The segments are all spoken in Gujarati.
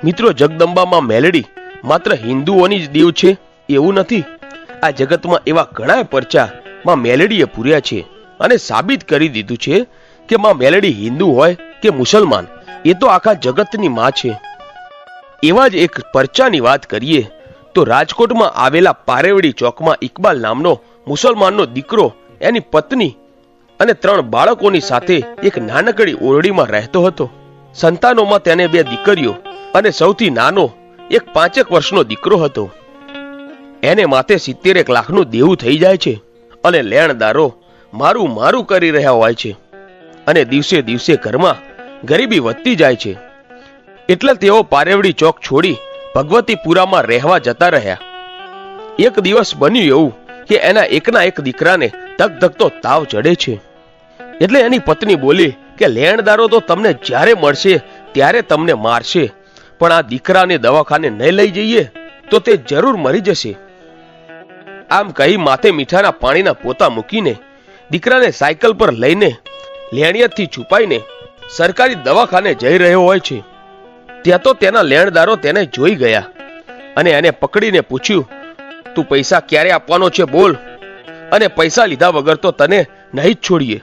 મિત્રો, જગદંબામાં મેલડી માત્ર હિન્દુઓની જ દેવ છે એવું નથી. આ જગતમાં એવા ઘણા પરચા માં મેલડીએ પૂર્યા છે અને સાબિત કરી દીધું છે કે માં મેલડી હિન્દુ હોય કે મુસલમાન, એ તો આખા જગતની માં છે. એવા જ એક પરચાની વાત કરીએ તો રાજકોટમાં આવેલા પારેવડી ચોકમાં ઇકબાલ નામનો મુસલમાનનો દીકરો એની પત્ની અને 3 બાળકોની સાથે એક નાનકડી ઓરડીમાં રહેતો હતો. સંતાનોમાં તેને 2 દીકરીઓ અને સૌથી નાનો એક 5 વર્ષનો દીકરો હતો. એને માથે 70 લાખનું દેવું થઈ જાય છે અને લેણદારો મારું મારું કરી રહ્યા હોય છે અને દિવસે દિવસે ઘરમાં ગરીબી વધતી જાય છે. એટલે તેઓ પારેવડી ચોક છોડી ભગવતીપુરામાં રહેવા જતા રહ્યા. એક દિવસ બન્યું એવું કે એના એકના એક દીકરાને ધગધગતો તાવ ચડે છે. એટલે એની પત્ની બોલી કે લેણદારો તો તમને જ્યારે મળશે ત્યારે તમને મારશે, પણ આ દીકરાને દવાખાને નહીં લઈ જઈએ તો તે જરૂર મરી જશે. આમ કહી માથે મીઠાના પાણીના પોતા મૂકીને દીકરાને સાયકલ પર લઈને લેણિયતથી છુપાઈને સરકારી દવાખાને જઈ રહ્યો હોય છે. ત્યાં તો તેના લેણદારો તેને જોઈ ગયા અને એને પકડીને પૂછ્યું, તું પૈસા ક્યારે આપવાનો છે બોલ, અને પૈસા લીધા વગર તો તને નહીં જ છોડીએ.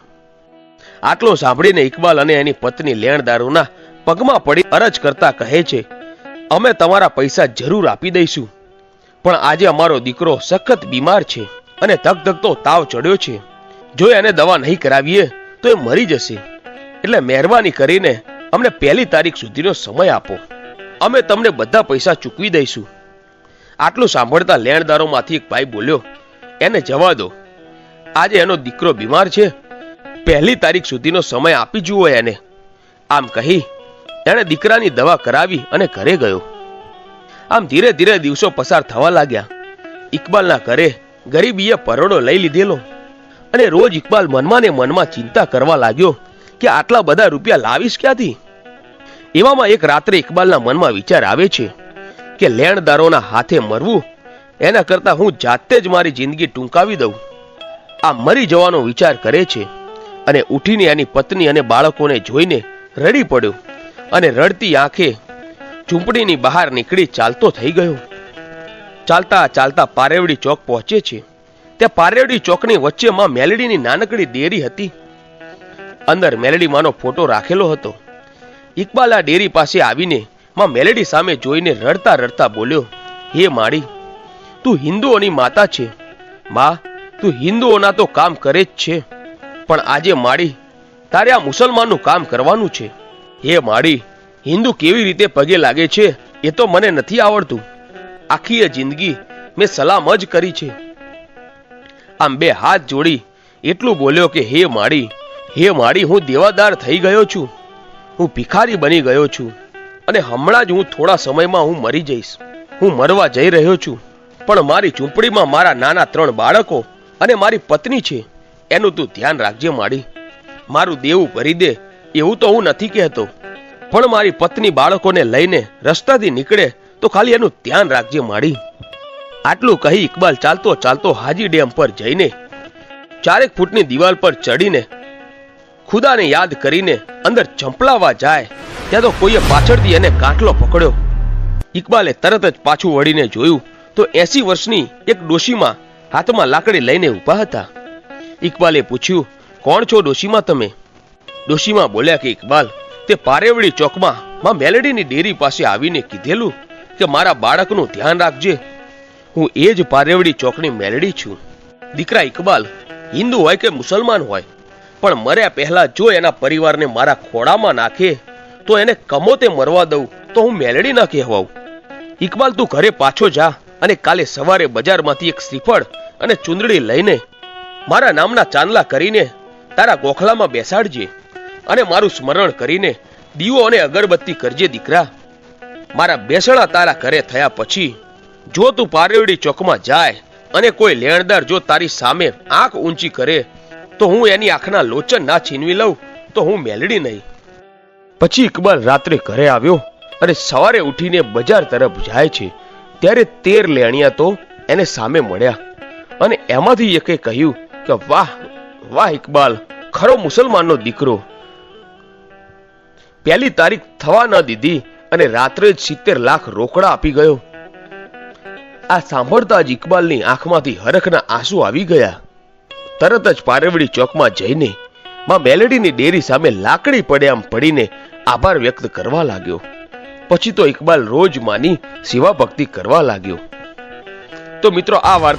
આટલો સાંભળીને ઇકબાલ અને એની પત્ની લેણદારોના પગમાં પડી અરજ કરતા કહે છે, અમે તમારા પૈસા જરૂર આપી દઈશું, પણ આજે અમારો દીકરો સખત બીમાર છે અને ધગધગતો તાવ ચડ્યો છે. જો એને દવા નહીં કરાવીએ તો એ મરી જશે. એટલે મહેરબાની કરીને અમને 1 તારીખ સુધીનો સમય આપો, અમે તમને બધા પૈસા ચૂકવી દઈશું. આટલું સાંભળતા લેણદારોમાંથી એક ભાઈ બોલ્યો, એને જવા દો, આજે એનો દીકરો બીમાર છે, 1 તારીખ સુધીનો સમય આપી જુઓ એને. આમ કહી એણે દીકરાની દવા કરાવી અને ઘરે ગયો. આમ ધીરે ધીરે દિવસો પસાર થવા લાગ્યા. ઇકબાલના ઘરે ગરીબીએ પરોડો લઈ લીધેલો અને રોજ ઇકબાલ મનમાં ને મનમાં ચિંતા કરવા લાગ્યો કે આટલા બધા રૂપિયા લાવીશ ક્યાંથી. એવામાં એક રાત્રે ઇકબાલના મનમાં વિચાર આવે છે કે લેણદારોના હાથે મરવું એના કરતા હું જાતે જ મારી જિંદગી ટૂંકાવી દઉં. આ મરી જવાનો વિચાર કરે છે અને ઉઠીને એની પત્ની અને બાળકોને જોઈને રડી પડ્યો અને રડતી આંખે ઝૂંપડીની બહાર નીકળી ચાલતો થઈ ગયો. ચાલતા ચાલતા પારેવડી ચોક પહોંચે છે. ત્યાં પારેવડી ચોકની વચ્ચે માં મેલડીની નાનકડી ડેરી હતી. અંદર મેલડી માનો ફોટો રાખેલો હતો. ઇકબાલ આ ડેરી પાસે આવીને માં મેલડી સામે જોઈને રડતા રડતા બોલ્યો, હે માડી, તું હિન્દુઓની માતા છે. માં, તું હિન્દુઓના તો કામ કરે જ છે, પણ આજે માડી તારે આ મુસલમાનનું કામ કરવાનું છે. હે માડી, હિન્દુ કેવી રીતે પગે લાગે છે એ તો મને નથી આવડતું. આખી એ જિંદગી મેં સલામ જ કરી છે. આમ 2 હાથ જોડી એટલું બોલ્યો કે હે માડી, હું દેવાદાર થઈ ગયો છું, હું ભિખારી બની ગયો છું અને હમણાં જ હું થોડા સમયમાં હું મરી જઈશ. હું મરવા જઈ રહ્યો છું, પણ મારી ઝૂંપડીમાં મારા નાના 3 બાળકો અને મારી પત્ની છે, એનું તું ધ્યાન રાખજે માડી. મારું દેવું ભરી દે એવું તો હું નથી કહેતો, પણ મારી પત્ની બાળકોને લઈને રસ્તાથી નીકળે તો ખાલી એનું ધ્યાન રાખજે માડી. આટલું કહી ઇકબાલ ચાલતો ચાલતો હાજી ડેમ પર જઈને 4 ફૂટની દિવાલ પર ચડીને ખુદાને યાદ કરીને અંદર ઝંપલાવા જાય ત્યાં તો કોઈએ પાછળથી એને કાંટલો પકડ્યો. ઇકબાલે તરત જ પાછું વળીને જોયું તો 80 વર્ષની એક ડોશીમાં હાથમાં લાકડી લઈને ઊભા હતા. ઇકબાલે પૂછ્યું, કોણ છો ડોશીમાં તમે? ડોશીમાં બોલ્યા કે ઇકબાલ, તે પારેવડી ચોકમાં માં મેલડીની ડેરી પાસે આવીને કીધેલું કે મારા બાળકનું ધ્યાન રાખજે. હું એ જ પારેવડી ચોકની મેલડી છું. દીકરા ઇકબાલ, હિન્દુ હોય કે મુસલમાન હોય, પણ મર્યા પહેલા જો એના પરિવારને મારા ખોળામાં નાખે તો એને કમોતે મરવા દઉં તો હું મેલડી ના કહેવાઉં. ઇકબાલ, તું ઘરે પાછો જા અને કાલે સવારે બજારમાંથી એક શ્રીફળ અને ચુંદડી લઈને મારા નામના ચાંદલા કરીને તારા ગોખલામાં બેસાડજે અને મારું સ્મરણ કરીને દીવો અને અગરબત્તી કરજે. દીકરા, મારા બેસણા તારા ઘરે થયા પછી જો તું પારેવડી ચોકમાં જાય અને કોઈ લેણદાર જો તારી સામે આંખ ઊંચી કરે તો હું એની આંખના લોચન ના છીનવી લઉં તો હું મેલડી નહીં. પછી ઇકબાલ રાત્રે ઘરે આવ્યો અને સવારે ઉઠીને બજાર તરફ જાય છે ત્યારે 13 લેણિયા તો એને સામે મળ્યા અને એમાંથી એકે કહ્યું કે વાહ વાહ ઇકબાલ, ખરો મુસલમાનનો દીકરો. 1 તારીખ થવા ન દીધી અને રાત્રે જ 70 લાખ રોકડા આપી ગયો. આ સાંભળતા જ ઇકબાલની આંખમાંથી હરખના આંસુ આવી ગયા. તરત જ પારેવડી ચોકમાં જઈને માં મેલડીની ડેરી સામે લાકડી પડે આમ પડીને આભાર વ્યક્ત કરવા લાગ્યો. પછી તો ઇકબાલ રોજ માની સેવા ભક્તિ કરવા લાગ્યો. તો મિત્રો, આ વાર્તા